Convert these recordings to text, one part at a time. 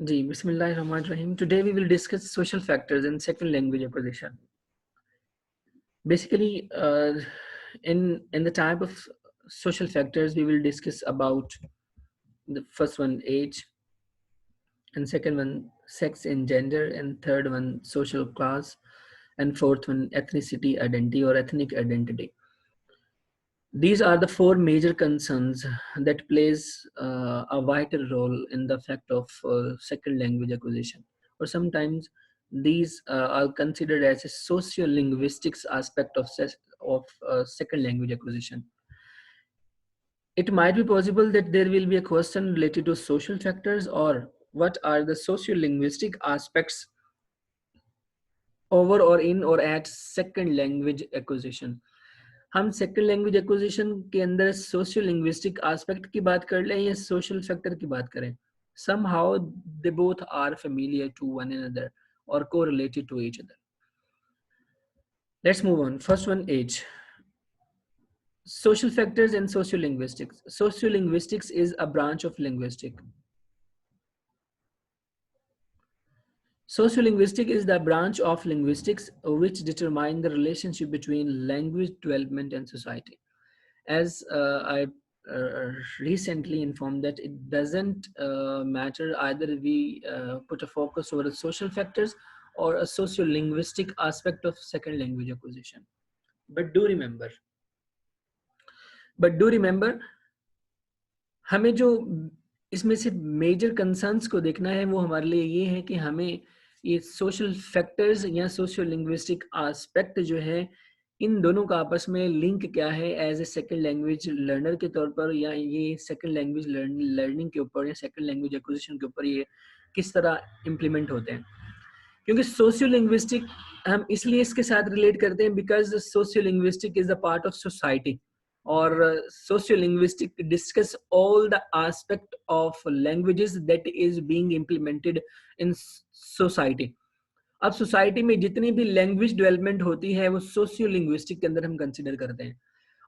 जी, बिस्मिल्लाहिर्रहमानिर्रहीम. Today we will discuss social factors in second language acquisition. Basically, in the type of social factors, we will discuss about the first one, age, and second one, sex and gender, and third one, social class, and fourth one, ethnicity identity or ethnic identity. These are the four major concerns that plays a vital role in the fact of second language acquisition. Or sometimes these are considered as a socio-linguistics aspect of second language acquisition. It might be possible that there will be a question related to social factors or what are the socio-linguistic aspects over or in or at second language acquisition. हम second language acquisition के अंदर social linguistic aspect की बात कर लें या social factor की बात करें. Somehow they both are familiar to one another or correlated to each other. Let's move on. First one, age. Social factors and sociolinguistics. Sociolinguistics is a branch of linguistics. Sociolinguistics is the branch of linguistics which determine the relationship between language development and society. As I recently informed that it doesn't matter either we put a focus over the social factors or a socio-linguistic aspect of second language acquisition. But do remember, हमें जो इसमें से major concerns को देखना है वो हमारे लिए ये है कि हमें ये सोशल फैक्टर्स या सोशियो लिंग्विस्टिक एस्पेक्ट जो है इन दोनों का आपस में लिंक क्या है as a second language learner के तौर पर या ये सेकंड लैंग्वेज लर्निंग के ऊपर या सेकंड लैंग्वेज एक्विजिशन के ऊपर ये किस तरह इम्प्लीमेंट होते हैं. क्योंकि सोशियो लिंग्विस्टिक हम इसलिए इसके साथ रिलेट करते हैं because socio linguistic is a part of society और socio linguistic discuss all the aspect of languages that is being implemented in society. अब सोसाइटी में जितनी भी लैंग्वेज डेवलपमेंट होती है वो सोशियो लिंग्विस्टिक के अंदर हम कंसिडर करते हैं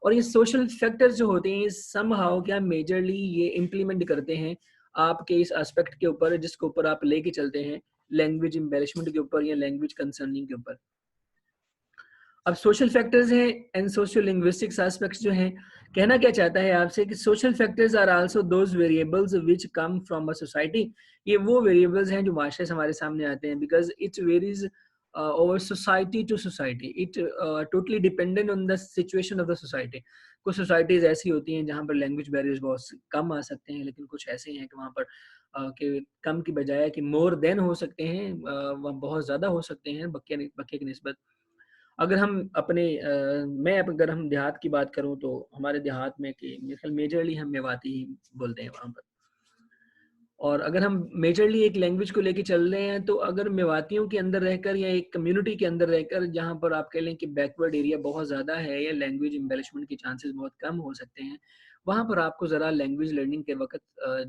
और ये सोशल फैक्टर्स जो होते हैं समहाउ क्या मेजरली ये इम्प्लीमेंट करते हैं आपके इस एस्पेक्ट के ऊपर जिसके ऊपर आप लेके चलते हैं लैंग्वेज एम्बेलिशमेंट के ऊपर या लैंग्वेज कंसर्निंग के ऊपर. अब सोशल फैक्टर्स हैं एंड सोशियो लिंग्विस्टिक्स एस्पेक्ट्स जो हैं कहना क्या चाहता है आपसे कि social factors are also those variables which come from a society. ये वो वेरिएबल्स हैं जो माशरे से हमारे सामने आते हैं because it varies over society to society. It totally dependent on the situation of the society. कुछ सोसाइटीज ऐसी होती हैं जहाँ पर लैंग्वेज बैरियर्स बहुत कम आ सकते हैं लेकिन कुछ ऐसे हैं कि वहाँ पर कि कम की बजाय कि मोर देन हो सकते हैं वह बहुत ज़्यादा हो सकते हैं बक्के की निस्बत. अगर हम अपने अगर हम देहात की बात करूँ तो हमारे देहात में कि मेजरली हम मेवाती ही बोलते हैं वहाँ पर. और अगर हम मेजरली एक लैंग्वेज को लेके चल रहे हैं तो अगर मेवातियों के अंदर रहकर या एक कम्युनिटी के अंदर रहकर जहाँ पर आप कह लें कि बैकवर्ड एरिया बहुत ज़्यादा है या लैंग्वेज एम्बेलिशमेंट के चांसेस बहुत कम हो सकते हैं वहाँ पर आपको ज़रा लैंग्वेज लर्निंग के वक्त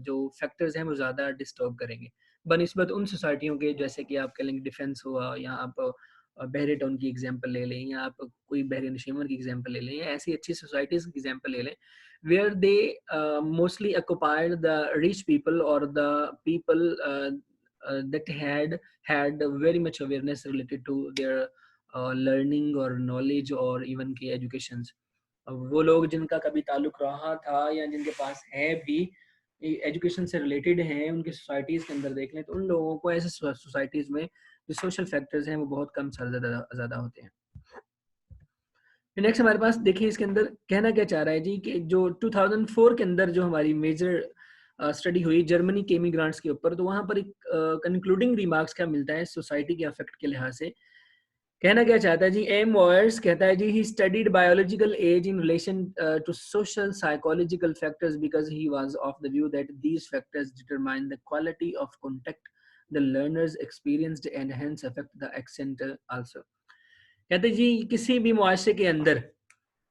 जो फैक्टर्स हैं वो ज़्यादा डिस्टर्ब करेंगे बनिस्बत उन सोसाइटियों के जैसे कि आप कह लेंगे डिफेंस हुआ या आप बहरे टाउन की एग्जाम्पल ले लें या आप कोई बहरे नशीमर की एग्जाम्पल ले लें या ऐसी अच्छी सोसाइटीज़ की एग्जाम्पल ले लें where they mostly occupied the rich people or the people that had very much awareness related to their learning or knowledge or even के educations. वो लोग जिनका कभी ताल्लुक रहा था या जिनके पास है भी एजुकेशन से रिलेटेड हैं उनकी सोसाइटीज़ के अंदर देख लें तो उन लोगों को ऐसे सोसाइटीज़ में जो सोशल फैक्टर्स हैं वो बहुत कम ज़्यादा होते हैं. नेक्स्ट हमारे पास देखिए इसके अंदर कहना क्या चाह रहा है जी कि जो 2004 के अंदर जो हमारी मेजर स्टडी हुई जर्मनी के इमिग्रेंट्स के ऊपर तो वहाँ पर एक कंक्लूडिंग रिमार्क्स क्या मिलता है सोसाइटी के अफेक्ट के लिहाज से. कहना क्या चाहता है जी एम वॉयर्स कहता है जी he studied biological age in relation to social psychological factors because he was of the view that these factors determine the quality of contact the learners experienced and hence affect the accent also. कहते जी किसी भी मुआशरे के अंदर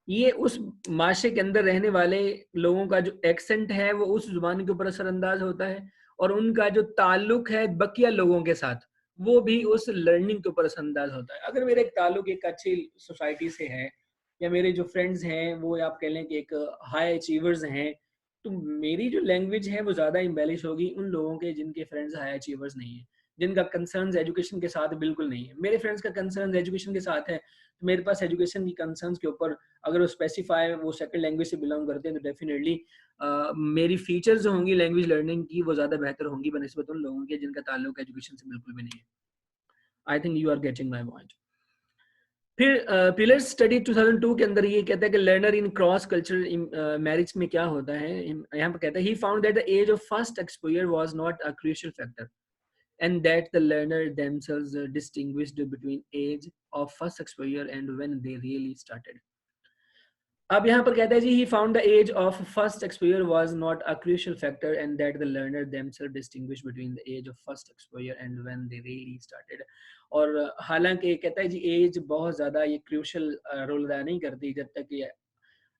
ये उस माशरे के अंदर रहने वाले लोगों का जो एक्सेंट है वो उस जुबान के ऊपर असरअंदाज होता है और उनका जो ताल्लुक है बकिया लोगों के साथ वो भी उस लर्निंग के ऊपर असरअंदाज होता है. अगर मेरा एक ताल्लुक एक अच्छी सोसाइटी से है या मेरे जो फ्रेंड्स हैं वो आप कह लें कि एक हाई अचीवर्स हैं तो मेरी जो लैंग्वेज है वो ज़्यादा एम्बेलिश होगी उन लोगों के जिनके फ्रेंड्स हाई अचीवर्स नहीं है, जिनका कंसर्न्स एजुकेशन के साथ बिल्कुल नहीं है। मेरे फ्रेंड्स का कंसर्न्स एजुकेशन के साथ है, तो मेरे पास एजुकेशन की कंसर्न्स के ऊपर अगर वो स्पेसिफाई वो सेकंड लैंग्वेज से बिलोंग करते हैं तो डेफिनेटली मेरी फीचर्स जो होंगी लैंग्वेज लर्निंग की वो ज़्यादा बेहतर होंगी बनिस्बत उन लोगों के जिनका ताल्लुक एजुकेशन से बिल्कुल भी नहीं है। I think you are getting my point. फिर पिलर्स स्टडी 2002 के अंदर ये कहता है कि learner in cross cultural marriage में क्या होता है, यहाँ पर कहता है he found that the age of first exposure was not a crucial factor and that the learner themselves distinguished between age of first exposure and when they really started. अब यहाँ पर कहता है जी he found the age of first exposure was not a crucial factor and that the learner themselves distinguished between the age of first exposure and when they really started. और हालांकि कहता है जी एज बहुत ज़्यादा ये क्रूशल रोल अदा नहीं करती जब तक ये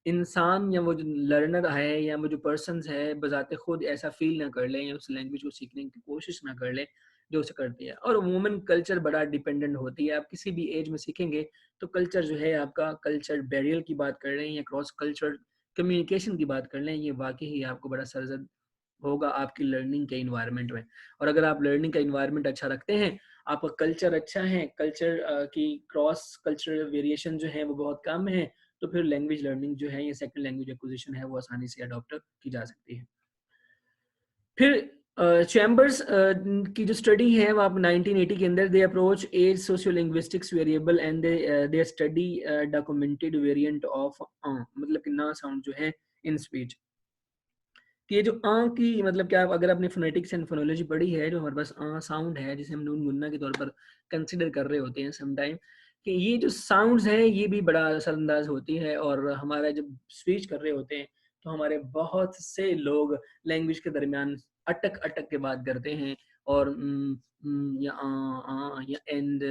इंसान या वो जो लर्नर है या वो जो पर्सन्स है बजाते खुद ऐसा फील ना कर ले या उस लैंग्वेज को सीखने की कोशिश ना कर ले जो उसे करती है। और वुमेन कल्चर बड़ा डिपेंडेंट होती है, आप किसी भी एज में सीखेंगे तो कल्चर जो है आपका कल्चर बैरियर की बात कर रहे हैं या क्रॉस कल्चर कम्युनिकेशन की बात कर रहे हैं, ये वाकई ही आपको बड़ा सरजद होगा आपकी लर्निंग के इन्वायरमेंट में। और अगर आप लर्निंग का इन्वायरमेंट अच्छा रखते हैं, आपका कल्चर अच्छा है, कल्चर की क्रॉस कल्चरल वेरिएशन जो है वो बहुत कम है, तो फिर लैंग्वेज लर्निंग जो है या सेकंड लैंग्वेज एक्विजिशन है वो आसानी से अडॉप्ट की जा सकती है। फिर चैम्बर्स की जो स्टडी है वो आप 1980 के अंदर they approach as sociolinguistics variable and they study documented variant of मतलब कि ना साउंड जो है इन स्पीच कि ये जो की मतलब क्या अगर आपने फोनेटिक्स एंड फोनोलॉजी पढ़ी है जो हमारे पास साउंड है जिसे हम नून गुन्ना के तौर पर कंसिडर कर रहे होते हैं समटाइम कि ये जो साउंड्स हैं ये भी बड़ा असरअंदाज होती है और हमारा जब स्पीच कर रहे होते हैं तो हमारे बहुत से लोग लैंग्वेज के दरमियान अटक अटक के बात करते हैं और या या एंड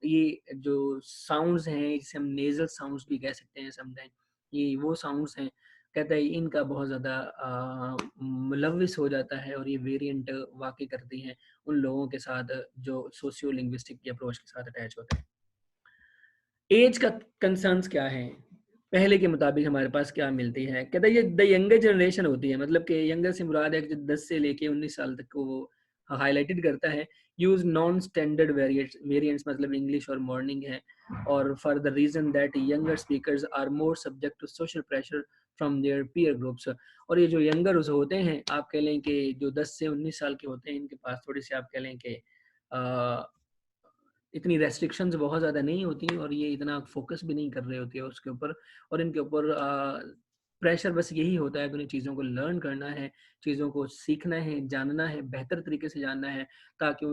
ये जो साउंड्स हैं जिसे हम नेजल साउंड्स भी कह सकते हैं समटाइम, ये वो साउंड्स हैं कहता है इनका बहुत ज़्यादा मुलविस हो जाता है और ये वेरिएंट वाक़ई करती हैं उन लोगों के साथ जो सोशियो लिंग्विस्टिक की अप्रोच के साथ अटैच होते हैं। एज का कंसर्न्स क्या है? पहले के मुताबिक हमारे पास क्या मिलती है? कहता है ये द यंगर जनरेशन होती है, मतलब कि यंगर से मुराद है कि जो 10 से लेके 19 साल तक को वो हाइलाइटेड करता है। यूज़ नॉन स्टैंडर्ड वेरिएंट्स मतलब इंग्लिश और मॉर्निंग है और for the reason that younger speakers are more subject to social pressure from their peer groups. और ये जो यंगर होते हैं आप कह लें कि जो 10 से 19 साल के होते हैं इनके पास थोड़ी सी आप कह लें कि इतनी रेस्ट्रिक्शंस बहुत ज़्यादा नहीं होती और ये इतना फोकस भी नहीं कर रहे होते हैं उसके ऊपर और इनके ऊपर प्रेशर बस यही होता है कि उन्हें चीज़ों को लर्न करना है, चीज़ों को सीखना है, जानना है, बेहतर तरीके से जानना है ताकि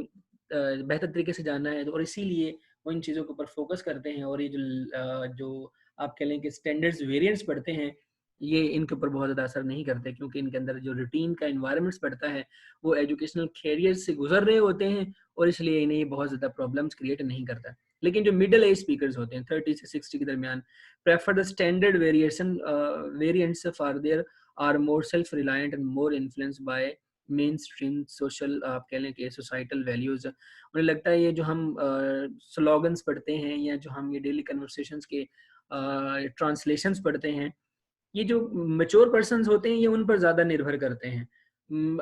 बेहतर तरीके से जानना है और इसीलिए वो इन चीज़ों के ऊपर फोकस करते हैं और ये जो आप कह लें कि स्टैंडर्ड्स वेरिएंट्स पढ़ते हैं ये इनके ऊपर बहुत ज़्यादा असर नहीं करते क्योंकि इनके अंदर जो रूटीन का इन्वायरमेंट्स पड़ता है वो एजुकेशनल कैरियर से गुजर रहे होते हैं और इसलिए इन्हें ये बहुत ज़्यादा प्रॉब्लम्स क्रिएट नहीं करता। लेकिन जो मिडिल एज स्पीकर्स होते हैं 30 से 60 के दरमियान prefer the standard variants for they're are more self reliant and more influenced by mainstream social आप कह लें कि सोसाइटल वैल्यूज। उन्हें लगता है ये जो हम स्लोगन्स पढ़ते हैं या जो हम ये डेली कन्वर्सेशंस के ट्रांसलेशंस पढ़ते हैं ये जो मैच्योर पर्सन्स होते हैं ये उन पर ज़्यादा निर्भर करते हैं।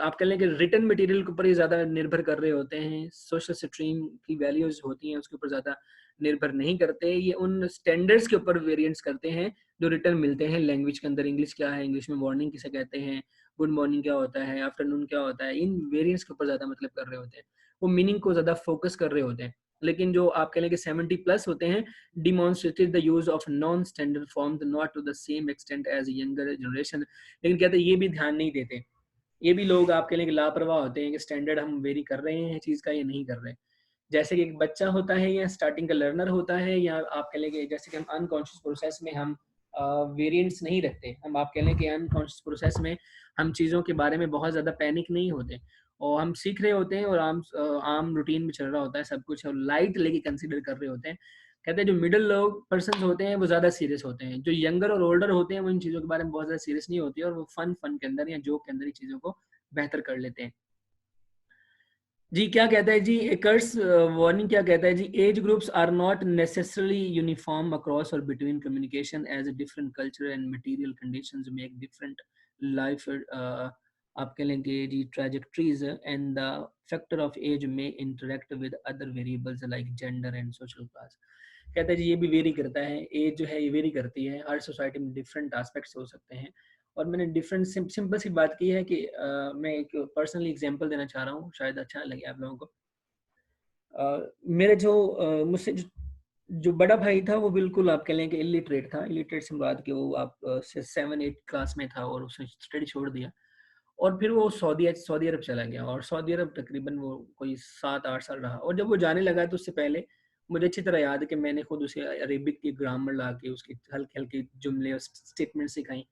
आप कह लें कि रिटन मटेरियल के ऊपर ये ज़्यादा निर्भर कर रहे होते हैं, सोशल स्ट्रीम की वैल्यूज़ होती हैं उसके ऊपर ज़्यादा निर्भर नहीं करते, ये उन स्टैंडर्ड्स के ऊपर वेरिएंट्स करते हैं जो रिटन मिलते हैं लैंग्वेज के अंदर। इंग्लिश क्या है, इंग्लिश में मॉर्निंग किसे कहते हैं, गुड मॉर्निंग क्या होता है, आफ्टरनून क्या होता है, इन वेरिएंट्स के ऊपर ज़्यादा मतलब कर रहे होते हैं, वो मीनिंग को ज़्यादा फोकस कर रहे होते हैं। लेकिन जो आप कह लें कि 70 प्लस होते हैं demonstrated the use of non-standard forms not to the same extent as younger generation। लेकिन कहते हैं ये भी ध्यान नहीं देते, ये भी लोग आप कह लें कि लापरवाह होते हैं कि स्टैंडर्ड हम वेरी कर रहे हैं चीज़ का, ये नहीं कर रहे। जैसे कि एक बच्चा होता है या स्टार्टिंग का लर्नर होता है या आप कह लें कि जैसे कि हम अनकॉन्शियस प्रोसेस में हम वेरिएंट्स नहीं रखते, हम आप कह लें कि अनकॉन्शियस प्रोसेस में हम चीज़ों के बारे में बहुत ज़्यादा पैनिक नहीं होते और हम सीख रहे होते हैं और आम रूटीन में चल रहा होता है सब कुछ और लाइट लेके कंसिडर कर रहे होते हैं। कहते हैं जो मिडिल लोग पर्सन होते हैं वो ज़्यादा सीरियस होते हैं, जो यंगर और ओल्डर होते हैं वो इन चीज़ों के बारे में बहुत ज़्यादा सीरियस नहीं होती और वो फन के अंदर या जोक के अंदर ही चीज़ों को बेहतर कर लेते हैं। जी, क्या कहता है जी, एकर्स वार्निंग क्या कहता है जी, age groups are not necessarily uniform across और between communication age a different culture and material conditions make different life आप कह लेंगे जी trajectories and the factor of age में interact with other variables like gender and social class. कहता है जी ये भी वेरी करता है, एज जो है ये वेरी करती है, हर सोसाइटी में डिफरेंट एस्पेक्ट्स हो सकते हैं। और मैंने डिफरेंट सिंपल सी बात की है कि मैं एक पर्सनली एग्जांपल देना चाह रहा हूँ, शायद अच्छा लगे आप लोगों को। मेरे जो मुझसे जो बड़ा भाई था वो बिल्कुल आप कह लें कि इलिटरेट था। इलिटरेट से बात कि वो आप 7-8 क्लास में था और उसने स्टडी छोड़ दिया और फिर वो सऊदी सऊदी अरब चला गया और सऊदी अरब तकरीबन वो कोई 7-8 साल रहा। और जब वो जाने लगा तो उससे पहले मुझे अच्छी तरह याद है कि मैंने खुद उसे अरेबिक की ग्रामर ला के उसके हल्के-हल्के जुमले और स्टेटमेंट सिखाई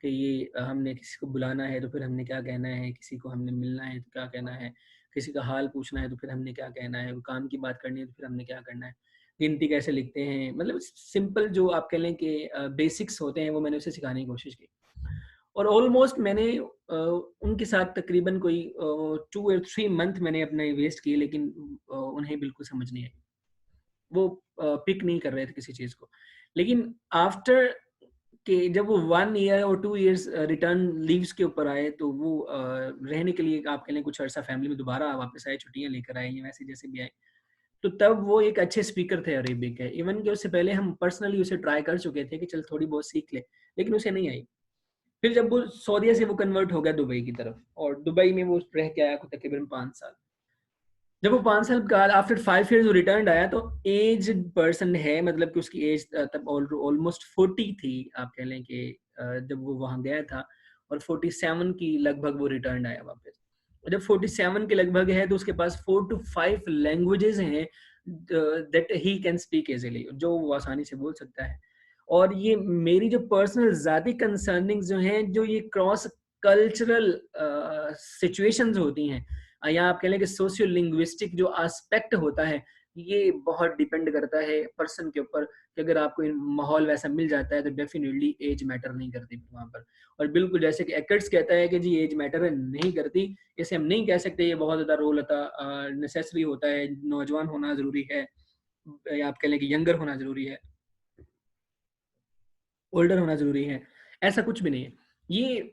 कि ये हमने किसी को बुलाना है तो फिर हमने क्या कहना है, किसी को हमने मिलना है तो क्या कहना है, किसी का हाल पूछना है तो फिर हमने क्या कहना है, काम की बात करनी है तो फिर हमने क्या करना है, गिनती कैसे लिखते हैं, मतलब सिंपल जो आप कह लें कि बेसिक्स होते हैं वो मैंने उसे सिखाने की कोशिश की। और ऑलमोस्ट मैंने उनके साथ तकरीबन कोई 2 और 3 मंथ मैंने अपने वेस्ट किए, लेकिन उन्हें बिल्कुल समझ नहीं आई। वो पिक नहीं कर रहे थे किसी चीज़ को। लेकिन आफ्टर कि जब वो 1 ईयर और 2 इयर्स रिटर्न लीव्स के ऊपर आए तो वो रहने के लिए आप कह लें कुछ अर्सा फैमिली में दोबारा वापस आए, छुट्टियाँ लेकर आए या वैसे जैसे भी आए। तो तब वो एक अच्छे स्पीकर थे अरेबिक के। इवन कि उससे पहले हम पर्सनली उसे ट्राई कर चुके थे कि चल थोड़ी बहुत सीख ले, लेकिन उसे नहीं आई। फिर जब वो सऊदीया से वो कन्वर्ट हो गया दुबई की तरफ और दुबई में वो रह के आया तकरीबन 5 साल। जब वो 5 साल बाद आफ्टर 5 इयर्स वो रिटर्न आया तो एज्ड पर्सन है, मतलब कि उसकी एज तब ऑलमोस्ट 40 थी, आप कह लें कि जब वो वहाँ गया था और 47 की लगभग वो रिटर्न आया वापस। और जब 47 के लगभग है तो उसके पास 4 टू 5 लैंग्वेजेस हैं that he can speak easily, जो वो आसानी से बोल सकता है। और ये मेरी जो पर्सनल ज़ाती कंसर्निंग्स जो हैं, जो ये क्रॉस कल्चरल सिचुएशंस होती हैं या आप कह लें कि सोशियो लिंग्विस्टिक जो एस्पेक्ट होता है, ये बहुत डिपेंड करता है पर्सन के ऊपर कि अगर आपको माहौल वैसा मिल जाता है तो डेफिनेटली एज मैटर नहीं करती वहाँ पर। और बिल्कुल जैसे कि एकर्ट्स कहता है कि जी एज मैटर नहीं करती, इसे हम नहीं कह सकते ये बहुत ज़्यादा रोल होता नेसेसरी होता है, नौजवान होना ज़रूरी है या आप कह लें कि यंगर होना ज़रूरी है, ओल्डर होना ज़रूरी है, ऐसा कुछ भी नहीं है। ये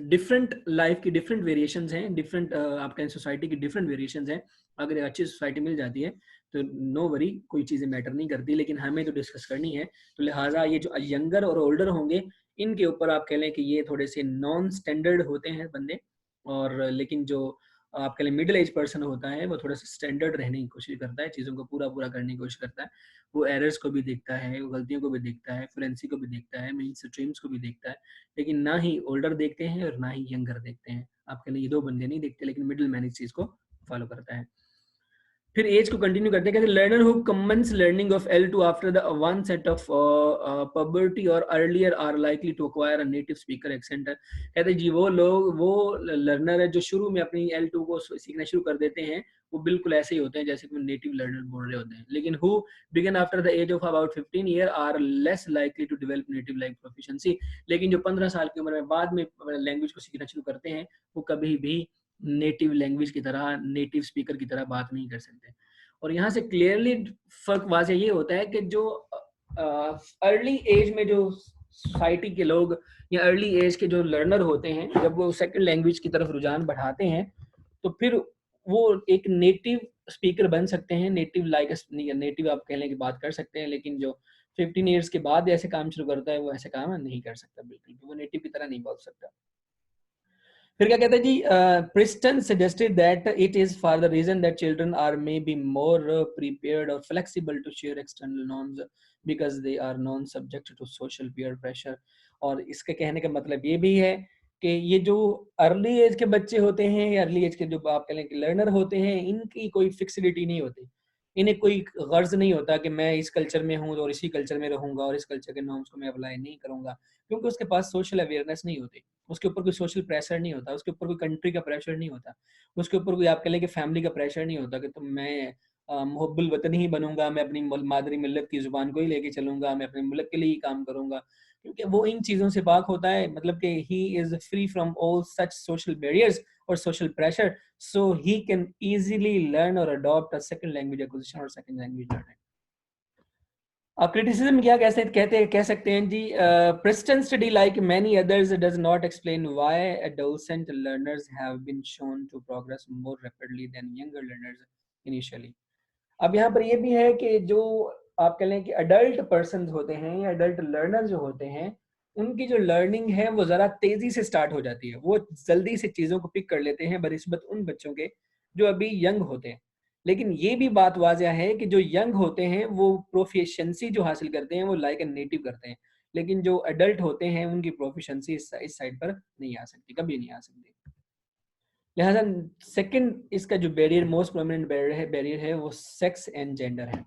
डिफरेंट लाइफ की डिफरेंट वेरिएशंस हैं, डिफरेंट आप कहें सोसाइटी की डिफरेंट वेरिएशंस हैं। अगर एक अच्छी सोसाइटी मिल जाती है तो नो वरी, कोई चीज़ें मैटर नहीं करती, लेकिन हमें तो डिस्कस करनी है। तो लिहाजा ये जो यंगर और ओल्डर होंगे, इनके ऊपर आप कह लें कि ये थोड़े से नॉन स्टैंडर्ड होते हैं बंदे। और लेकिन जो आप कह लें मिडिल एज पर्सन होता है वो थोड़ा सा स्टैंडर्ड रहने की कोशिश करता है, चीज़ों को पूरा करने की कोशिश करता है। वो एरर्स को भी देखता है, वो गलतियों को भी देखता है, फ्लुएंसी को भी देखता है, मेन स्ट्रीम्स को भी देखता है, लेकिन ना ही ओल्डर देखते हैं और ना ही यंगर देखते हैं। आपके लिए ये 2 बंदे नहीं देखते, लेकिन मिडल मैन इस चीज़ को फॉलो करता है। फिर एज को कंटिन्यू करते हैं, कहते हैं learner who commence learning of L2 after the onset of puberty और earlier are likely to acquire a native speaker accent. कहते हैं जी वो लोग, वो लर्नर है जो शुरू में अपनी L2 को सीखना शुरू कर देते हैं, वो बिल्कुल ऐसे ही होते हैं जैसे कि नेटिव लर्नर बोल रहे होते हैं। लेकिन who begin after the age of about 15 year are less likely to develop native like proficiency. लेकिन जो 15 साल की उम्र में बाद में लैंग्वेज को सीखना शुरू करते हैं, वो कभी भी नेटिव लैंग्वेज की तरह, नेटिव स्पीकर की तरह बात नहीं कर सकते। और यहाँ से क्लियरली फर्क वाज़ेह ये होता है कि जो अर्ली एज में जो सोसाइटी के लोग या अर्ली एज के जो लर्नर होते हैं, जब वो सेकंड लैंग्वेज की तरफ रुझान बढ़ाते हैं तो फिर वो एक नेटिव स्पीकर बन सकते हैं, नेटिव लाइक नेटिव आप कह लें कि बात कर सकते हैं। लेकिन जो 15 ईयर्स के बाद ऐसे काम शुरू करता है वो ऐसे काम नहीं कर सकता, बिल्कुल भी वो नेटिव की तरह नहीं बोल सकता। फिर क्या कहते हैं जी, Preston suggested that it is for the reason that children are may be more prepared और flexible to share external norms because they are non subject to social peer pressure. और इसके कहने का मतलब ये भी है कि ये जो अर्ली एज के बच्चे होते हैं या अर्ली एज के जो आप कह लें कि लर्नर होते हैं, इनकी कोई फिक्सिडिटी नहीं होती। इन्हें कोई गर्ज नहीं होता कि मैं इस कल्चर में हूँ और इसी कल्चर में रहूंगा और इस कल्चर के नॉर्म्स को मैं अप्लाई नहीं करूंगा, क्योंकि उसके पास सोशल अवेयरनेस नहीं होती, उसके ऊपर कोई सोशल प्रेशर नहीं होता, उसके ऊपर कोई कंट्री का प्रेशर नहीं होता, उसके ऊपर कोई आप कह लें कि फैमिली का प्रेशर नहीं होता कि तुम मैं मुहब्बुल वतन ही बनूंगा, मैं अपनी मादरी मिल्लत की जुबान को ही लेके चलूंगा, मैं अपने मुल्क के लिए ही काम करूंगा। क्योंकि वो इन चीज़ों से पाक होता है, मतलब कि he is free from all such social barriers और social pressure, so he can easily learn और adopt a second language acquisition और सेकंड लैंग्वेज लर्निंग। अब क्रिटिसिज्म क्या कह सकते हैं जी, Preston study like many others does not explain why adolescent learners have been shown to progress more rapidly than younger learners initially. अब यहाँ पर ये भी है कि जो आप कह लें कि अडल्ट पर्सन होते हैं या अडल्ट लर्नर जो होते हैं, उनकी जो लर्निंग है वो ज़रा तेज़ी से स्टार्ट हो जाती है, वो जल्दी से चीज़ों को पिक कर लेते हैं बनिस्बत उन बच्चों के जो अभी यंग होते हैं। लेकिन ये भी बात वाज़ह है कि जो यंग होते हैं वो प्रोफिशिएंसी जो हासिल करते हैं वो लाइक ए नेटिव करते हैं, लेकिन जो अडल्ट होते हैं उनकी प्रोफिशिएंसी इस साइड पर नहीं आ सकती, कभी नहीं आ सकती। लिहाजा सेकंड इसका जो बैरियर, मोस्ट प्रोमिनेंट बैरियर है वो सेक्स एंड जेंडर है।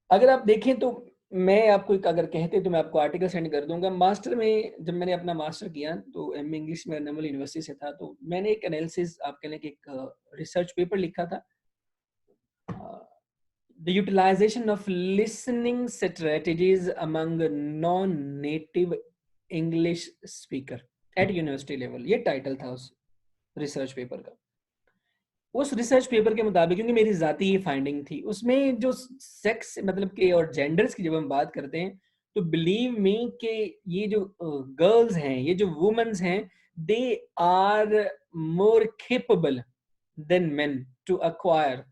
अगर आप देखें तो मैं आपको अगर कहते तो मैं आपको आर्टिकल सेंड कर दूंगा। मास्टर में जब मैंने अपना मास्टर किया तो एमए इंग्लिश में नमल यूनिवर्सिटी से था, तो मैंने एक एनालिसिस आप कह लें कि एक रिसर्च पेपर लिखा था, the utilisation of listening strategies among non native English speaker at university level, ये टाइटल था उस रिसर्च पेपर का। उस रिसर्च पेपर के मुताबिक, क्योंकि मेरी जाती ये फाइंडिंग थी, उसमें जो सेक्स मतलब के और जेंडर्स की जब हम बात करते हैं तो बिलीव मी कि ये जो गर्ल्स हैं, ये जो वुमेन्स हैं, they are more capable than men to acquire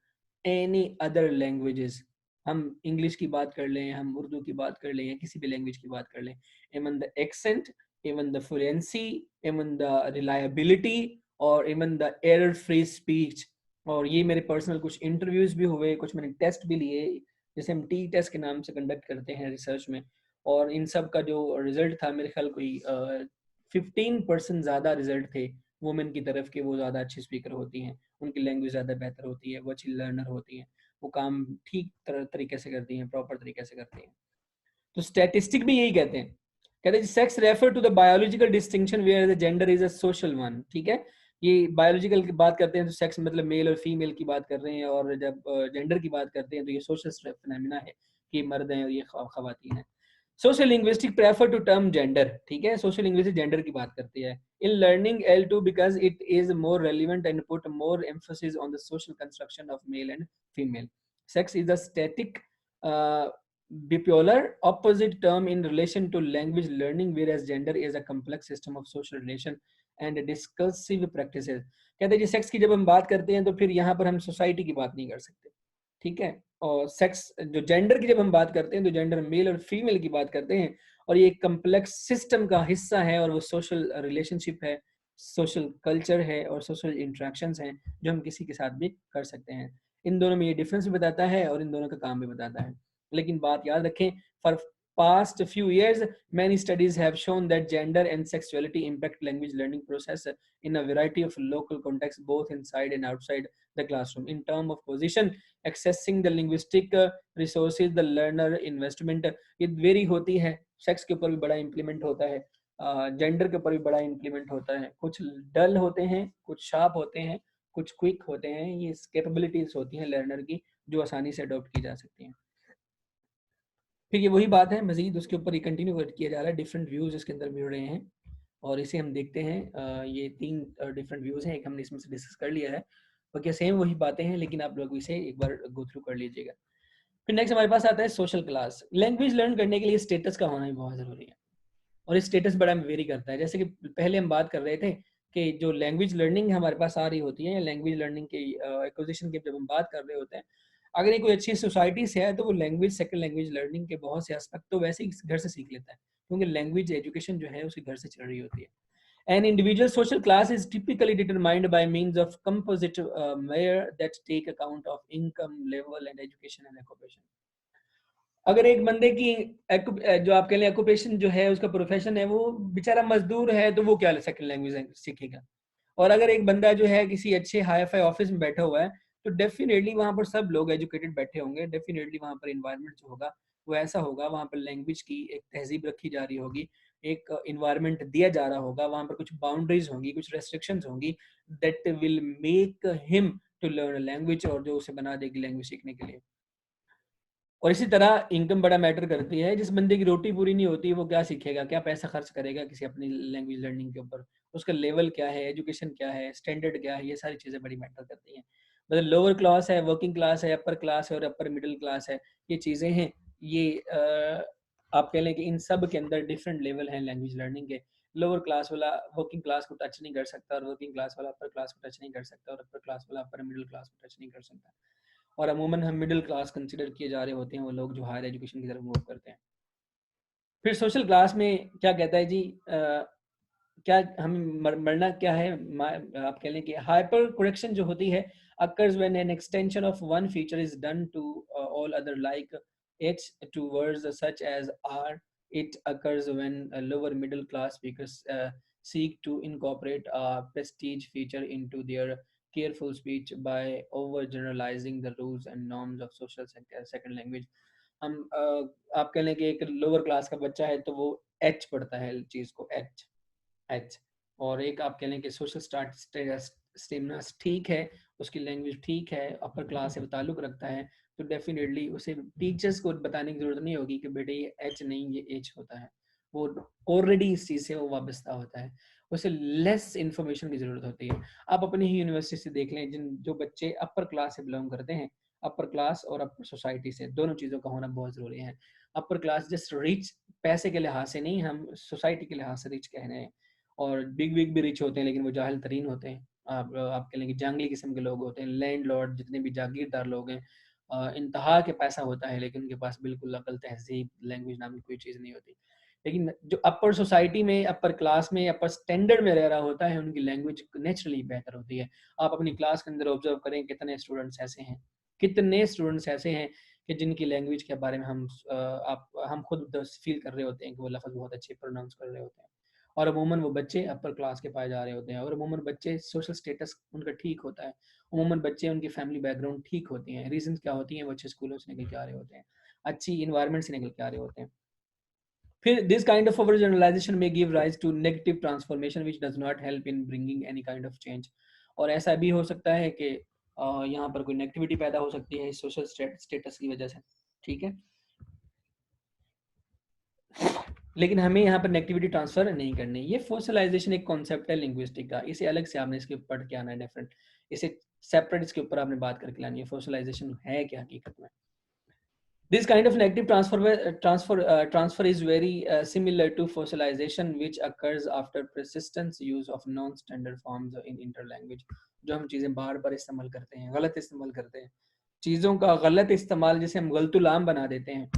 any other languages. हम इंग्लिश की बात कर लें, हम उर्दू की बात कर लें, या किसी भी लैंग्वेज की बात कर लें, even the accent, even the fluency, even the reliability, और even the error free speech. और ये मेरे पर्सनल कुछ इंटरव्यूज भी हुए, कुछ मैंने टेस्ट भी लिए, जैसे हम टी टेस्ट के नाम से कंडक्ट करते हैं रिसर्च में, और इन सब का जो रिजल्ट था मेरे ख्याल कोई 15% ज़्यादा रिजल्ट थे वुमेन की तरफ के, वो ज़्यादा अच्छी स्पीकर होती हैं, उनकी लैंग्वेज ज़्यादा बेहतर होती है, वो अच्छी लर्नर होती हैं, वो काम ठीक तरीके से करती हैं, प्रॉपर तरीके से करती हैं। तो स्टैटिस्टिक भी यही कहते हैं sex refer to the biological distinction where the gender is a social one. ठीक है, ये बायोलॉजिकल की बात करते हैं तो सेक्स मतलब मेल और फीमेल की बात कर रहे हैं, और जब जेंडर की बात करते हैं तो ये सोशल फिनोमेना है कि मर्द हैं और ये खवातीन हैं। Social linguistic prefer to term gender, ठीक है, सोशल लिंग्विस्टिक जेंडर की बात करती है in learning L2 because it is more relevant and put more emphasis on the social construction of male and female. Sex is a static bipolar opposite term in relation to language learning, whereas gender is a complex system of social relation and discursive practices. कहते हैं जी sex की जब हम बात करते हैं तो फिर यहाँ पर हम सोसाइटी की बात नहीं कर सकते, ठीक है, और सेक्स जो जेंडर की जब हम बात करते हैं तो जेंडर मेल और फीमेल की बात करते हैं, और ये कम्प्लेक्स सिस्टम का हिस्सा है, और वो सोशल रिलेशनशिप है, सोशल कल्चर है, और सोशल इंट्रैक्शंस हैं जो हम किसी के साथ भी कर सकते हैं। इन दोनों में ये डिफरेंस भी बताता है और इन दोनों का काम भी बताता है। लेकिन बात याद रखें, for past few years many studies have shown that gender and sexuality impact language learning process in a variety of local contexts both inside and outside the classroom in term of position, accessing the linguistic resources, the learner investment। ये very होती है, sex के ऊपर भी बड़ा implement होता है, gender के ऊपर भी बड़ा इम्प्लीमेंट होता है, कुछ डल होते हैं, कुछ शार्प होते हैं, कुछ क्विक होते हैं, ये कैपेबिलिटीज होती हैं लर्नर की जो आसानी से अडॉप्ट की जा सकती हैं। फिर ये वही बात है, मजीद उसके ऊपर कंटिन्यू किया जा रहा है, डिफरेंट व्यूज इसके अंदर मिल रहे हैं, और इसे हम देखते हैं। ये 3 डिफरेंट व्यूज हैं, एक हमने इसमें से डिस्कस कर लिया है, बाकी सेम वही बातें हैं, लेकिन आप लोग इसे एक बार गो थ्रू कर लीजिएगा। फिर नेक्स्ट हमारे पास आता है सोशल क्लास। लैंग्वेज लर्न करने के लिए स्टेटस का होना भी बहुत ज़रूरी है, और इस स्टेटस बड़ा वेरी करता है। जैसे कि पहले हम बात कर रहे थे कि जो लैंग्वेज लर्निंग हमारे पास आ रही होती है, लैंग्वेज लर्निंग की एक्विजिशन की जब हम बात कर रहे होते हैं, अगर ये कोई अच्छी सोसाइटी से है तो वो लैंग्वेज सेकंड लैंग्वेज लर्निंग के बहुत से एस्पेक्ट तो वैसे ही घर से सीख लेता है, क्योंकि लैंग्वेज एजुकेशन जो है उसके घर से चल रही होती है। An individual social class is typically determined by means of composite measure that take account of income level and education and occupation। अगर एक बंदे की जो आप कह लें ऑक्यूपेशन जो है, उसका प्रोफेशन है, वो बेचारा मजदूर है, तो वो क्या सेकंड लैंग्वेज सीखेगा। और अगर एक बंदा जो है किसी अच्छे हाई फाई ऑफिस में बैठा हुआ है, तो डेफिनेटली वहाँ पर सब लोग एजुकेटेड बैठे होंगे, डेफिनेटली वहाँ पर इन्वायरमेंट जो होगा वो ऐसा होगा, वहाँ पर लैंग्वेज की एक तहजीब रखी जा रही होगी, एक इन्वायरमेंट दिया जा रहा होगा, वहाँ पर कुछ बाउंड्रीज होंगी, कुछ रेस्ट्रिक्शंस होंगी that will make him to learn language, और जो उसे बना देगी लैंग्वेज सीखने के लिए। और इसी तरह इनकम बड़ा मैटर करती है। जिस बंदे की रोटी पूरी नहीं होती वो क्या सीखेगा, क्या पैसा खर्च करेगा किसी अपनी लैंग्वेज लर्निंग के ऊपर, उसका लेवल क्या है, एजुकेशन क्या है, स्टैंडर्ड क्या है, ये सारी चीज़ें बड़ी मैटर करती हैं। मतलब लोअर क्लास है, वर्किंग क्लास है, अपर क्लास है और अपर मिडिल क्लास है, ये चीज़ें हैं। ये आप कह लें कि इन सब के अंदर डिफरेंट लेवल हैं लैंग्वेज लर्निंग के। लोअर क्लास वाला वर्किंग क्लास को टच नहीं कर सकता और वर्किंग क्लास वाला अपर क्लास को टच नहीं कर सकता और अपर क्लास वाला अपर मिडिल क्लास को टच नहीं कर सकता। और अमूमन हम मिडिल क्लास कंसिडर किए जा रहे होते हैं वो लोग जो हायर एजुकेशन की तरफ मूव करते हैं। फिर सोशल क्लास में क्या कहता है जी, क्या हम मरना क्या है, आप कह लें कि हाइपर करेक्शन जो होती है occurs when an extension of one feature is done to all other like h to words such as r. It occurs when lower middle class speakers seek to incorporate a prestige feature into their careful speech by overgeneralizing the rules and norms of social second language. हम आप कह लें कि एक lower class का बच्चा है तो वो एच पढ़ता है चीज़ को, एच एच। और एक आप कह लें कि सोशल स्टेमिना ठीक है, उसकी लैंग्वेज ठीक है, अपर क्लास से ताल्लुक़ रखता है, तो डेफिनेटली उसे टीचर्स को बताने की ज़रूरत नहीं होगी कि बेटे ये एच नहीं ये एच होता है। वो ऑलरेडी इस चीज़ से वो वाबस्ता होता है, उसे लेस इन्फॉर्मेशन की ज़रूरत होती है। आप अपनी ही यूनिवर्सिटी से देख लें, जो बच्चे अपर क्लास से बिलोंग करते हैं, अपर क्लास और अपर सोसाइटी से, दोनों चीज़ों का होना बहुत ज़रूरी है। अपर क्लास जस्ट रिच पैसे के लिहाज से नहीं, हम सोसाइटी के लिहाज से रिच कह रहे हैं। और बिग बिग भी रिच होते हैं लेकिन वो जाहिल तरीन होते हैं। आप कह लेंगे जंगली किस्म के लोग होते हैं, लैंडलॉर्ड जितने भी जागीरदार लोग हैं, इंतहा के पैसा होता है लेकिन उनके पास बिल्कुल अकल, तहज़ीब, लैंग्वेज नाम की कोई चीज़ नहीं होती। लेकिन जो अपर सोसाइटी में, अपर क्लास में, अपर स्टैंडर्ड में रह रहा होता है, उनकी लैंग्वेज नेचुरली बेहतर होती है। आप अपनी क्लास के अंदर ऑब्जर्व करें, कितने स्टूडेंट्स ऐसे हैं कि जिनकी लैंग्वेज के बारे में हम खुद फील कर रहे होते हैं कि वो लफ्ज़ बहुत अच्छे प्रोनाउंस कर रहे होते हैं। और अमूमन वो बच्चे अपर क्लास के पाए जा रहे होते हैं और अमूमन बच्चे सोशल स्टेटस उनका ठीक होता है। अमूमन बच्चे, उनकी फैमिली बैकग्राउंड ठीक होती हैं। रीज़न्स क्या होती हैं, वो अच्छे स्कूलों से निकल के आ रहे होते हैं, अच्छी इन्वायरमेंट से निकल के आ रहे होते हैं। फिर this kind of over generalization में give rise to negative transformation which does not help in bringing any kind of change. और ऐसा भी हो सकता है कि यहाँ पर कोई नेगेटिविटी पैदा हो सकती है सोशल स्टेटस की वजह से, ठीक है। लेकिन हमें यहाँ पर नेगेटिविटी ट्रांसफर नहीं करनी। ये फोशलाइजेशन एक कॉन्सेप्ट है लिंग्विस्टिक का, इसे अलग से आपने इसके पढ़ के आना है डिफरेंट, इसे सेपरेट इसके ऊपर आपने बात करके लानी है। फोशलाइजेशन है क्या हकीकत में? This kind of negative transfer is very similar to fossilization, which occurs after persistent use of non-standard forms in interlanguage. जो हम चीज़ें बार बार इस्तेमाल करते हैं, गलत इस्तेमाल करते हैं, चीज़ों का गलत इस्तेमाल जिसे हम गलतुल-आम बना देते हैं,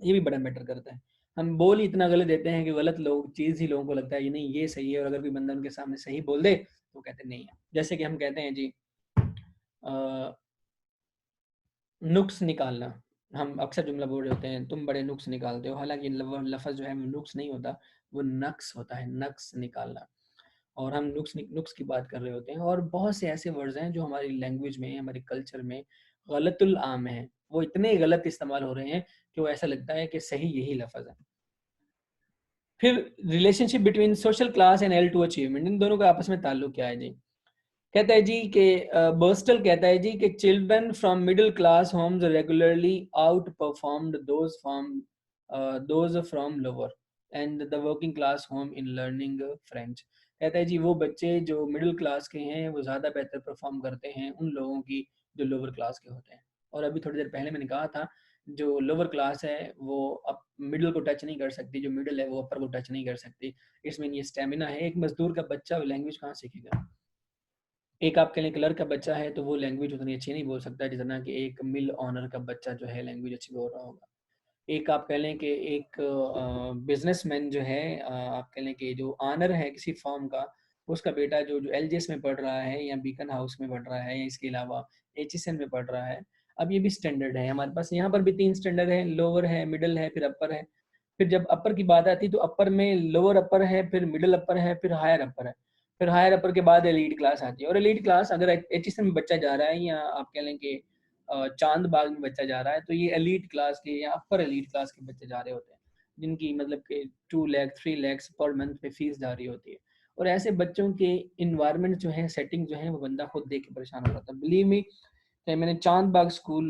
ये भी बड़ा मैटर करता है। हम बोल ही इतना गलत देते हैं कि गलत लोग चीज़ ही लोगों को लगता है ये नहीं ये सही है, और अगर कोई बंदा उनके सामने सही बोल दे तो कहते नहीं है। जैसे कि हम कहते हैं जी नुक्स निकालना, हम अक्सर जुमला बोल रहे होते हैं तुम बड़े नुक्स निकालते हो, हालांकि लफ्ज़ जो है नुक्स नहीं होता, वो नक्स होता है, नक्स निकालना। और हम नुक्स की बात कर रहे होते हैं। और बहुत से ऐसे वर्ड्स हैं जो हमारी लैंग्वेज में, हमारे कल्चर में गलतुल आम हैं, वो इतने गलत इस्तेमाल हो रहे हैं कि वो ऐसा लगता है कि सही यही लफ्ज़ है। फिर relationship between social class and L2 achievement, इन दोनों का आपस में ताल्लुक क्या है जी? कहता है जी कि बर्स्टल कहता है जी कि children from middle class homes regularly outperformed those from lower and the working class home in learning French. कहता है जी वो बच्चे जो मिडिल क्लास के हैं वो ज़्यादा बेहतर परफॉर्म करते हैं उन लोगों की जो लोअर क्लास के होते हैं। और अभी थोड़ी देर पहले मैंने कहा था जो लोअर क्लास है वो अब मिडिल को टच नहीं कर सकती, जो मिडिल है वो अपर को टच नहीं कर सकती। इसमें ये स्टेमिना है। एक मजदूर का बच्चा लैंग्वेज कहाँ सीखेगा? एक आपके लिए क्लर्क का बच्चा है तो वो लैंग्वेज उतनी अच्छी नहीं बोल सकता जितना कि एक मिल ऑनर का बच्चा जो है लैंग्वेज अच्छी बोल रहा होगा। एक आप कह लें कि एक बिजनेसमैन जो है, आप कह लें कि जो ऑनर है किसी फॉर्म का, उसका बेटा जो जो एलजीएस में पढ़ रहा है या बीकन हाउस में पढ़ रहा है या इसके अलावा एचएसएन में पढ़ रहा है। अब ये भी स्टैंडर्ड है हमारे पास, यहाँ पर भी 3 स्टैंडर्ड है, लोअर है, मिडिल है, फिर अपर है। फिर जब अपर की बात आती है तो अपर में लोअर अपर है, फिर मिडिल अपर है, फिर हायर अपर है, फिर हायर अपर के बाद एलीट क्लास आती है। और एलीट क्लास अगर एचएसएन में बच्चा जा रहा है या आप कह लें कि चांद बाग में बच्चा जा रहा है तो ये एलीट क्लास के या अपर एलीट क्लास के बच्चे जा रहे होते हैं, जिनकी मतलब कि 2 लाख 3 लाख पर मंथ पे फीस जा रही होती है। और ऐसे बच्चों के इन्वायरमेंट जो है, सेटिंग जो है, वो बंदा खुद देख के परेशान हो जाता है। बिलीव मी, तो मैंने चांद बाग स्कूल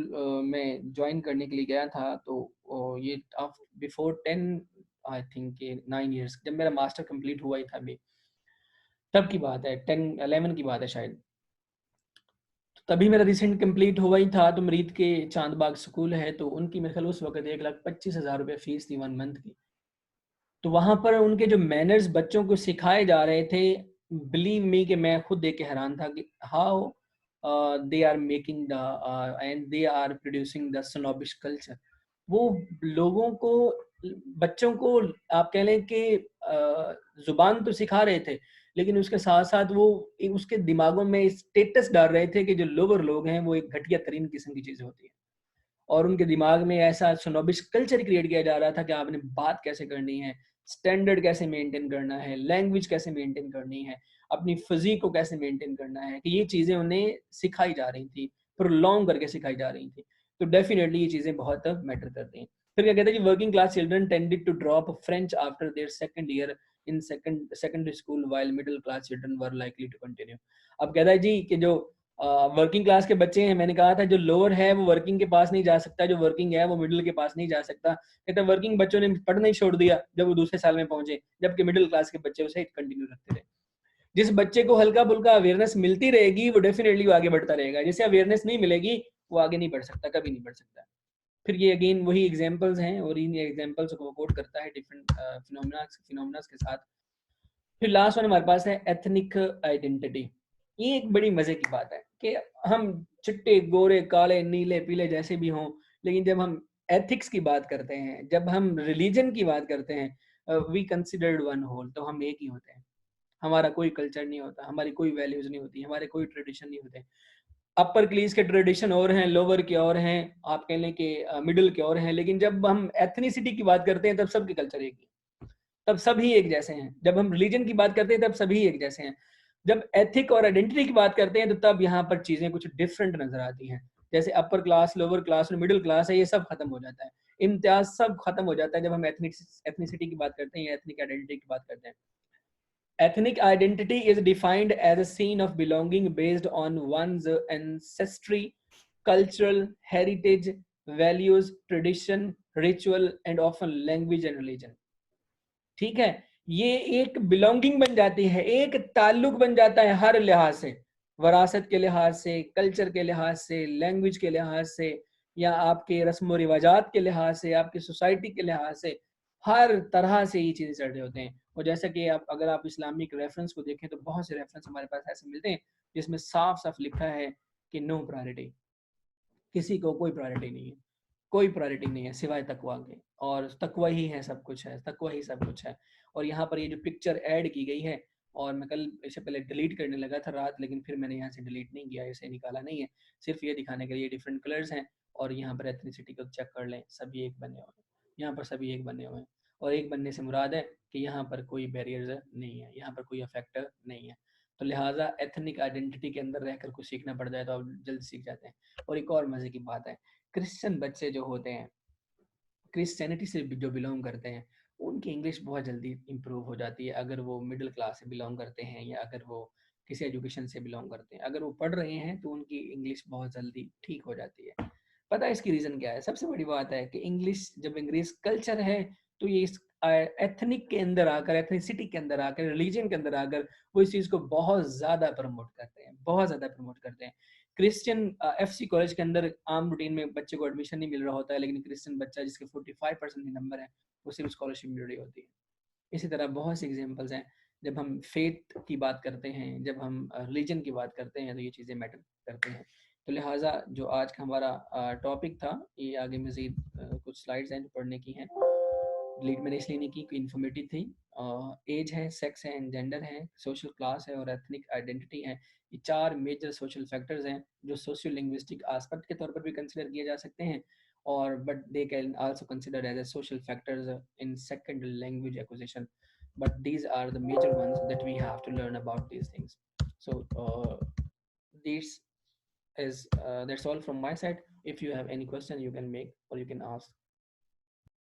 में ज्वाइन करने के लिए गया था, तो ये बिफोर 10 आई थिंक 9 इयर्स, जब मेरा मास्टर कंप्लीट हुआ ही था अभी, तब की बात है, 10-11 की बात है शायद। तो तभी मेरा रिसेंट कंप्लीट हुआ ही था। तो मरीद के चांद बाग स्कूल है, तो उनकी मेरे ख्याल उस वक्त 1,25,000 रुपये फीस थी 1 मंथ की। तो वहाँ पर उनके जो मैनर्स बच्चों को सिखाए जा रहे थे, बिलीव मी कि मैं खुद देख के हैरान था कि how they are making the and they are producing the snobbish culture. वो लोगों को, बच्चों को आप कह लें कि जुबान तो सिखा रहे थे, लेकिन उसके साथ साथ वो उसके दिमागों में स्टेटस डाल रहे थे कि जो लोअर लोग हैं वो एक घटिया तरीन किस्म की चीज़ होती है। और उनके दिमाग में ऐसा स्नोबिश कल्चर क्रिएट किया जा रहा था कि आपने बात कैसे करनी है, स्टैंडर्ड कैसे मेंटेन करना है, लैंग्वेज कैसे मेंटेन करनी है, अपनी फिजिक को कैसे मेंटेन करना है, कि ये चीज़ें उन्हें सिखाई जा रही थी, प्रोलॉन्ग करके सिखाई जा रही थी। तो डेफिनेटली ये चीज़ें बहुत मैटर करती हैं। फिर क्या कहते हैं कि working class children tended to drop French after their second year in secondary school while middle class children were likely to continue. अब कहता है जी कि जो वर्किंग क्लास के बच्चे हैं, मैंने कहा था जो लोअर है वो वर्किंग के पास नहीं जा सकता, जो वर्किंग है वो मिडिल के पास नहीं जा सकता। कहता वर्किंग बच्चों ने पढ़ना ही छोड़ दिया जब वो दूसरे साल में पहुंचे, जबकि मिडिल क्लास के बच्चे उसे कंटिन्यू रखते रहे। जिस बच्चे को हल्का फुल्का अवेयरनेस मिलती रहेगी वो डेफिनेटली वो आगे बढ़ता रहेगा, जिसे अवेयरनेस नहीं मिलेगी वो आगे नहीं बढ़ सकता, कभी नहीं बढ़ सकता। फिर ये अगेन वही एग्जांपल्स हैं, और इन एग्जांपल्स को कोट करता है डिफरेंट फिनोमेना के साथ। फिर लास्ट वन हमारे पास है एथनिक आइडेंटिटी। ये एक बड़ी मजे की बात है कि हम चिट्टे गोरे काले नीले पीले जैसे भी हों, लेकिन जब हम एथिक्स की बात करते हैं, जब हम रिलीजन की बात करते हैं, वी कंसिडर्ड वन होल, तो हम एक ही होते हैं। हमारा कोई कल्चर नहीं होता, हमारी कोई वैल्यूज नहीं होती, हमारे कोई ट्रेडिशन नहीं होते। अपर क्लीज के ट्रेडिशन और हैं, लोअर के और हैं, आप कह लें कि मिडिल के और हैं, लेकिन जब हम एथनिसिटी की बात करते हैं तब सबके कल्चर एक ही, तब सभी एक जैसे हैं। जब हम रिलीजन की बात करते हैं तब सभी एक जैसे हैं। जब एथिक और आइडेंटिटी की बात करते हैं तो तब यहाँ पर चीजें कुछ डिफरेंट नजर आती हैं। जैसे अपर क्लास, लोअर क्लास और मिडिल क्लास है, ये सब खत्म हो जाता है, इम्तियाज सब खत्म हो जाता है जब हम एथनिसिटी की बात करते हैं या एथनिक आइडेंटिटी की बात करते हैं। Ethnic identity is defined as a scene of belonging based on one's ancestry, cultural heritage, values, tradition, ritual, and often language and religion. ठीक है, ये एक बिलोंगिंग बन जाती है, एक ताल्लुक बन जाता है हर लिहाज से, वरासत के लिहाज से, कल्चर के लिहाज से, लैंग्वेज के लिहाज से, या आपके रस्म रिवाजात के लिहाज से, आपकी सोसाइटी के लिहाज से, हर तरह से ये चीज़ें चढ़े होते हैं। और जैसा कि आप अगर आप इस्लामिक रेफरेंस को देखें तो बहुत से रेफरेंस हमारे पास ऐसे मिलते हैं जिसमें साफ साफ लिखा है कि नो प्रायोरिटी, किसी को कोई प्रायोरिटी नहीं है, कोई प्रायोरिटी नहीं है सिवाय तकवा के, और तकवा ही है सब कुछ है, तकवा ही सब कुछ है। और यहाँ पर ये जो पिक्चर ऐड की गई है, और मैं कल इससे पहले डिलीट करने लगा था रात, लेकिन फिर मैंने यहाँ से डिलीट नहीं किया, इसे निकाला नहीं है, सिर्फ ये दिखाने के लिए डिफरेंट कलर्स हैं। और यहाँ पर एथनिसिटी को चेक कर लें, सभी एक बने हुए हैं, यहाँ पर सभी एक बने हुए हैं। और एक बनने से मुराद है कि यहाँ पर कोई बैरियर्स नहीं है, यहाँ पर कोई फैक्टर नहीं है। तो लिहाजा एथनिक आइडेंटिटी के अंदर रहकर कुछ सीखना पड़ जाए तो आप जल्द सीख जाते हैं। और एक और मजे की बात है, क्रिश्चियन बच्चे जो होते हैं, क्रिश्चियनिटी से जो बिलोंग करते हैं, उनकी इंग्लिश बहुत जल्दी इंप्रूव हो जाती है अगर वो मिडिल क्लास से बिलोंग करते हैं, या अगर वो किसी एजुकेशन से बिलोंग करते हैं। अगर वो पढ़ रहे हैं तो उनकी इंग्लिश बहुत जल्दी ठीक हो जाती है। पता है इसकी रीज़न क्या है? सबसे बड़ी बात है कि इंग्लिश, जब इंग्लिश कल्चर है, तो ये इस एथनिक के अंदर आकर, एथनिसिटी के अंदर आकर, रिलीजन के अंदर आकर वो इस चीज़ को बहुत ज़्यादा प्रमोट करते हैं, बहुत ज़्यादा प्रमोट करते हैं। क्रिश्चियन एफसी कॉलेज के अंदर आम रूटीन में बच्चे को एडमिशन नहीं मिल रहा होता है, लेकिन क्रिश्चियन बच्चा जिसके 45% नंबर है, वो सिर्फ स्कॉलरशिप मिल रही होती है। इसी तरह बहुत से एग्जांपल्स हैं। जब हम फेथ की बात करते हैं, जब हम रिलीजन की बात करते हैं, तो ये चीज़ें मैटर करते हैं। तो लिहाजा जो आज का हमारा टॉपिक था, ये आगे मज़ीद कुछ स्लाइड्स हैं जो पढ़ने की हैं। डिलीट मैंने इसलिए नहीं की कि इन्फॉर्मेटिव थी। एज है, सेक्स है, एंड जेंडर है, सोशल क्लास है, और एथनिक आइडेंटिटी है। ये 4 मेजर सोशल फैक्टर्स हैं जो सोशियो लिंग्विस्टिक एस्पेक्ट के तौर पर भी कंसिडर किए जा सकते हैं, और but they can also consider as a social factors in second language acquisition, but these are the major ones that we have to learn about these things. So this is that's all from my side. If you have any question you can make or you can ask.